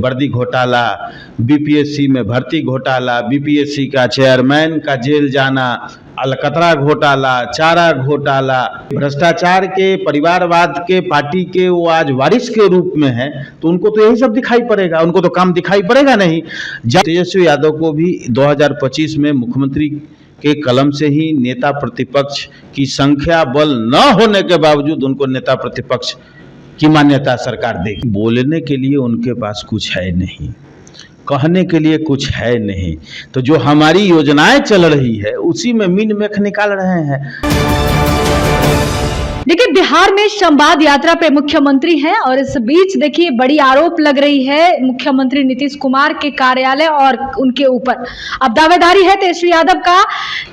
वर्दी घोटाला, बीपीएससी में भर्ती घोटाला, बीपीएससी का चेयरमैन का जेल जाना, अलकतरा घोटाला, चारा घोटाला, भ्रष्टाचार के, परिवारवाद के, पार्टी के वो आज वारिस के रूप में है, तो उनको तो यही सब दिखाई पड़ेगा, उनको तो काम दिखाई पड़ेगा नहीं। जब तेजस्वी यादव को भी 2025 में मुख्यमंत्री के कलम से ही नेता प्रतिपक्ष की संख्या बल न होने के बावजूद उनको नेता प्रतिपक्ष की मान्यता सरकार देगी। बोलने के लिए उनके पास कुछ है नहीं, कहने के लिए कुछ है नहीं, तो जो हमारी योजनाएं चल रही है उसी में मीन मेख निकाल रहे हैं। देखिए, बिहार में संवाद यात्रा पे मुख्यमंत्री हैं और इस बीच देखिए बड़ी आरोप लग रही है मुख्यमंत्री नीतीश कुमार के कार्यालय और उनके ऊपर। अब दावेदारी है तेजस्वी यादव का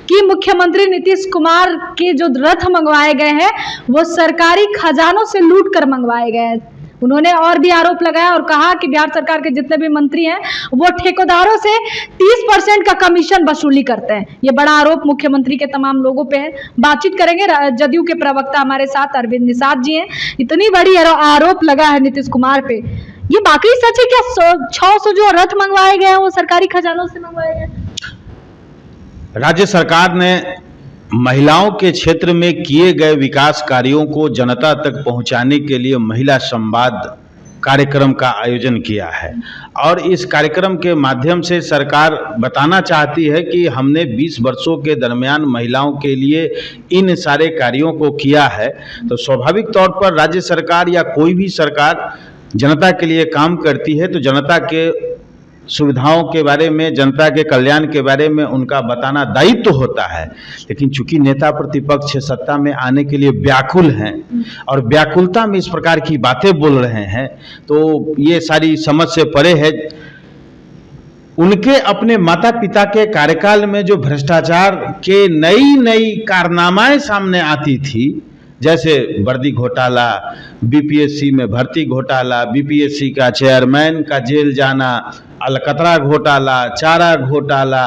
कि मुख्यमंत्री नीतीश कुमार के जो रथ मंगवाए गए हैं वो सरकारी खजानों से लूट कर मंगवाए गए हैं। उन्होंने और भी आरोप लगाया और कहा कि बिहार सरकार के जितने भी मंत्री हैं वो ठेकेदारों से 30% का कमीशन वसूली करते हैं। ये बड़ा आरोप मुख्यमंत्री के तमाम लोगों पे है। बातचीत करेंगे, जदयू के प्रवक्ता हमारे साथ अरविंद निषाद जी हैं। इतनी बड़ी आरोप लगा है नीतीश कुमार पे, ये बाकी सच है क्या? 600 जो रथ मंगवाए गए हैं वो सरकारी खजानों से मंगवाए गए? राज्य सरकार ने महिलाओं के क्षेत्र में किए गए विकास कार्यों को जनता तक पहुंचाने के लिए महिला संवाद कार्यक्रम का आयोजन किया है और इस कार्यक्रम के माध्यम से सरकार बताना चाहती है कि हमने 20 वर्षों के दरमियान महिलाओं के लिए इन सारे कार्यों को किया है। तो स्वाभाविक तौर पर राज्य सरकार या कोई भी सरकार जनता के लिए काम करती है तो जनता के सुविधाओं के बारे में, जनता के कल्याण के बारे में उनका बताना दायित्व तो होता है। लेकिन चूंकि नेता प्रतिपक्ष सत्ता में आने के लिए व्याकुल हैं और व्याकुलता में इस प्रकार की बातें बोल रहे हैं तो ये सारी समझ से परे है। उनके अपने माता पिता के कार्यकाल में जो भ्रष्टाचार के नई नई कारनामाएं सामने आती थी, जैसे वर्दी घोटाला, बीपीएससी में भर्ती घोटाला, बीपीएससी का चेयरमैन का जेल जाना, अलकतरा घोटाला, चारा घोटाला,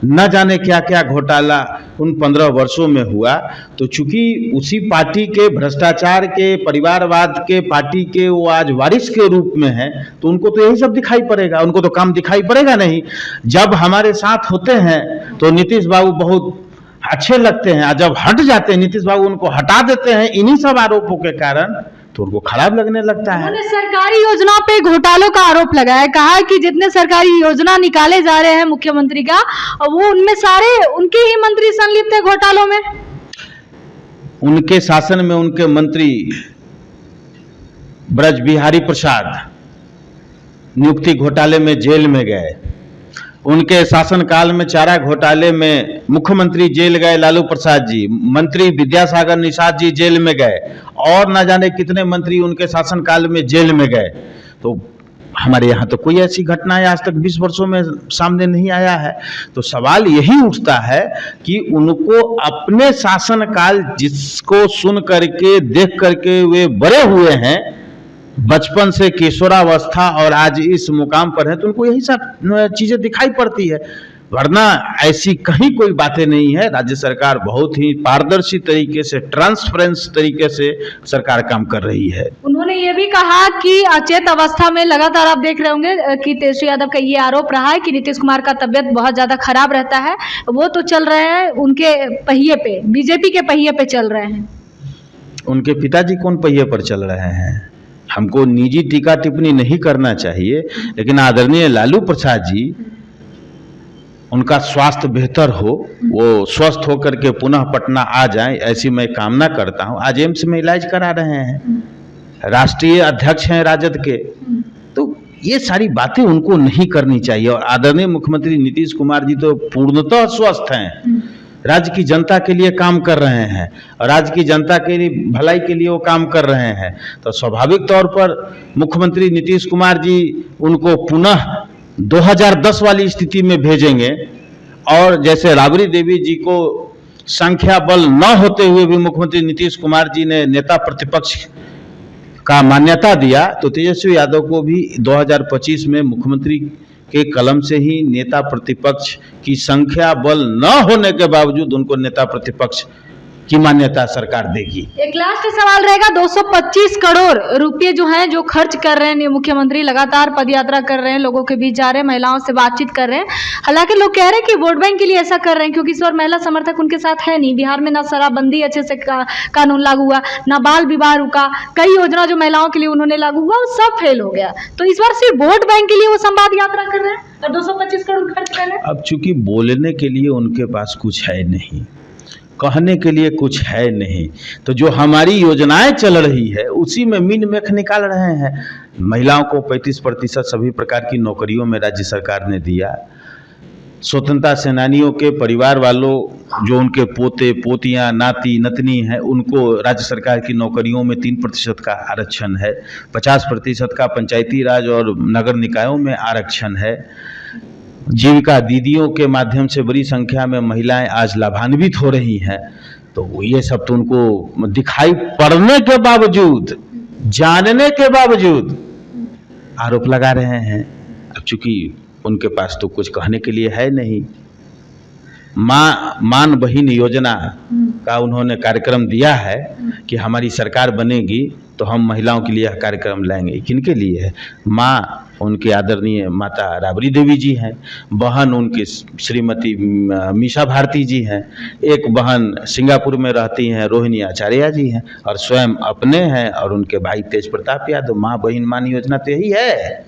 न जाने क्या क्या घोटाला उन 15 वर्षों में हुआ, तो चूंकि उसी पार्टी के भ्रष्टाचार के, परिवारवाद के, पार्टी के वो आज वारिस के रूप में है, तो उनको तो यही सब दिखाई पड़ेगा, उनको तो काम दिखाई पड़ेगा नहीं। जब हमारे साथ होते हैं तो नीतीश बाबू बहुत अच्छे लगते हैं, जब हट जाते हैं नीतीश बाबू उनको हटा देते हैं इन्हीं सब आरोपों के कारण, तो उनको खराब लगने लगता है। उन्होंने सरकारी योजना पे घोटालों का आरोप लगाया, कहा कि जितने सरकारी योजना निकाले जा रहे हैं मुख्यमंत्री का वो उनमें सारे उनके ही मंत्री संलिप्त है घोटालों में। उनके शासन में उनके मंत्री ब्रज बिहारी प्रसाद नियुक्ति घोटाले में जेल में गए, उनके शासनकाल में चारा घोटाले में मुख्यमंत्री जेल गए लालू प्रसाद जी, मंत्री विद्यासागर निषाद जी जेल में गए और न जाने कितने मंत्री उनके शासनकाल में जेल में गए। तो हमारे यहाँ तो कोई ऐसी घटना आज तक 20 वर्षों में सामने नहीं आया है। तो सवाल यही उठता है कि उनको अपने शासनकाल जिसको सुन करके, देख करके वे बड़े हुए हैं, बचपन से किशोरावस्था और आज इस मुकाम पर है, तो उनको यही सब चीजें दिखाई पड़ती है, वरना ऐसी कहीं कोई बातें नहीं है। राज्य सरकार बहुत ही पारदर्शी तरीके से, ट्रांसपेरेंस तरीके से सरकार काम कर रही है। उन्होंने ये भी कहा कि अचेत अवस्था में लगातार आप देख रहे होंगे कि तेजस्वी यादव का ये आरोप रहा है कि नीतीश कुमार का तबियत बहुत ज्यादा खराब रहता है, वो तो चल रहे हैं उनके पहिए पे, बीजेपी के पहिए पे चल रहे हैं। उनके पिताजी कौन पहिए पर चल रहे हैं? हमको निजी टीका टिप्पणी नहीं करना चाहिए, लेकिन आदरणीय लालू प्रसाद जी, उनका स्वास्थ्य बेहतर हो, वो स्वस्थ होकर के पुनः पटना आ जाएं, ऐसी मैं कामना करता हूं। आज एम्स में इलाज करा रहे हैं, राष्ट्रीय अध्यक्ष हैं राजद के, तो ये सारी बातें उनको नहीं करनी चाहिए। और आदरणीय मुख्यमंत्री नीतीश कुमार जी तो पूर्णतः स्वस्थ हैं, राज्य की जनता के लिए काम कर रहे हैं और राज्य की जनता के लिए भलाई के लिए वो काम कर रहे हैं। तो स्वाभाविक तौर पर मुख्यमंत्री नीतीश कुमार जी उनको पुनः 2010 वाली स्थिति में भेजेंगे और जैसे राबड़ी देवी जी को संख्या बल न होते हुए भी मुख्यमंत्री नीतीश कुमार जी ने नेता प्रतिपक्ष का मान्यता दिया, तो तेजस्वी यादव को भी 2025 में मुख्यमंत्री के कलम से ही नेता प्रतिपक्ष की संख्या बल न होने के बावजूद उनको नेता प्रतिपक्ष की मान्यता सरकार देगी। एक लास्ट सवाल रहेगा, 225 करोड़ रुपए जो हैं जो खर्च कर रहे हैं मुख्यमंत्री, लगातार पदयात्रा कर रहे हैं, लोगों के बीच जा रहे हैं, महिलाओं से बातचीत कर रहे हैं। हालांकि लोग कह रहे हैं कि वोट बैंक के लिए ऐसा कर रहे हैं क्योंकि इस बार महिला समर्थक उनके साथ है नहीं। बिहार में ना शराबबंदी अच्छे से कानून लागू हुआ, ना बाल विवाह रुका, कई योजना जो महिलाओं के लिए उन्होंने लागू हुआ वो सब फेल हो गया। तो इस बार सिर्फ वोट बैंक के लिए वो संवाद यात्रा कर रहे हैं और 225 करोड़ खर्च कर रहे हैं। अब चूंकि बोलने के लिए उनके पास कुछ है नहीं, कहने के लिए कुछ है नहीं, तो जो हमारी योजनाएं चल रही है उसी में मीन मेख निकाल रहे हैं। महिलाओं को 35% सभी प्रकार की नौकरियों में राज्य सरकार ने दिया। स्वतंत्रता सेनानियों के परिवार वालों, जो उनके पोते पोतियां नाती नतनी हैं, उनको राज्य सरकार की नौकरियों में 3% का आरक्षण है। 50% का पंचायती राज और नगर निकायों में आरक्षण है। जीविका दीदियों के माध्यम से बड़ी संख्या में महिलाएं आज लाभान्वित हो रही हैं। तो ये सब तो उनको दिखाई पड़ने के बावजूद, जानने के बावजूद आरोप लगा रहे हैं। अब चूंकि उनके पास तो कुछ कहने के लिए है नहीं। मान बहिन योजना का उन्होंने कार्यक्रम दिया है कि हमारी सरकार बनेगी तो हम महिलाओं के लिए यह कार्यक्रम लाएंगे। किनके लिए है? माँ उनकी आदरणीय माता राबड़ी देवी जी हैं, बहन उनकी श्रीमती मीसा भारती जी हैं, एक बहन सिंगापुर में रहती हैं रोहिणी आचार्य जी हैं, और स्वयं अपने हैं और उनके भाई तेज प्रताप यादव। माँ बहिन मान योजना तो यही है।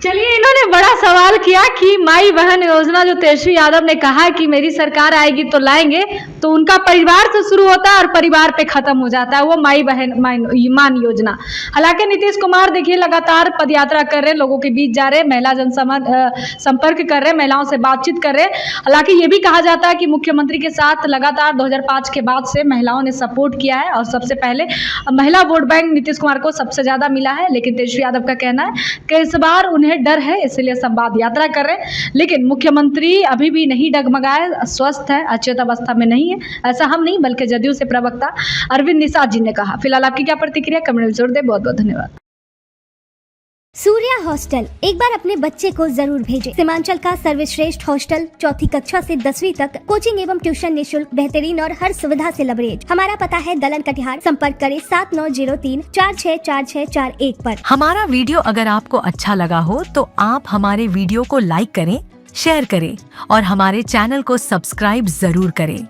चलिए, इन्होंने बड़ा सवाल किया कि माई बहन योजना जो तेजस्वी यादव ने कहा है कि मेरी सरकार आएगी तो लाएंगे, तो उनका परिवार से शुरू होता है और परिवार पे खत्म हो जाता है वो माई बहन मान योजना। हालांकि नीतीश कुमार देखिए लगातार पदयात्रा कर रहे हैं, लोगों के बीच जा रहे हैं, महिला संपर्क कर रहे हैं, महिलाओं से बातचीत कर रहे हैं। हालांकि ये भी कहा जाता है कि मुख्यमंत्री के साथ लगातार 2005 के बाद से महिलाओं ने सपोर्ट किया है और सबसे पहले महिला वोट बैंक नीतीश कुमार को सबसे ज्यादा मिला है। लेकिन तेजस्वी यादव का कहना है कि इस बार उन्हें डर है, इसलिए संवाद यात्रा कर रहे हैं। लेकिन मुख्यमंत्री अभी भी नहीं डगमगाए, स्वस्थ है, अचेत अवस्था में नहीं है। ऐसा हम नहीं बल्कि जदयू से प्रवक्ता अरविंद निषाद जी ने कहा। फिलहाल आपकी क्या प्रतिक्रिया, कमेंट में जोड़ दे। बहुत बहुत धन्यवाद। सूर्या हॉस्टल एक बार अपने बच्चे को जरूर भेजें। सीमांचल का सर्वश्रेष्ठ हॉस्टल, 4ठी कक्षा से 10वीं तक कोचिंग एवं ट्यूशन निःशुल्क, बेहतरीन और हर सुविधा से लबरेज। हमारा पता है दलन कटिहार। संपर्क करें 7903464641 पर। हमारा वीडियो अगर आपको अच्छा लगा हो तो आप हमारे वीडियो को लाइक करें, शेयर करें और हमारे चैनल को सब्सक्राइब जरूर करें।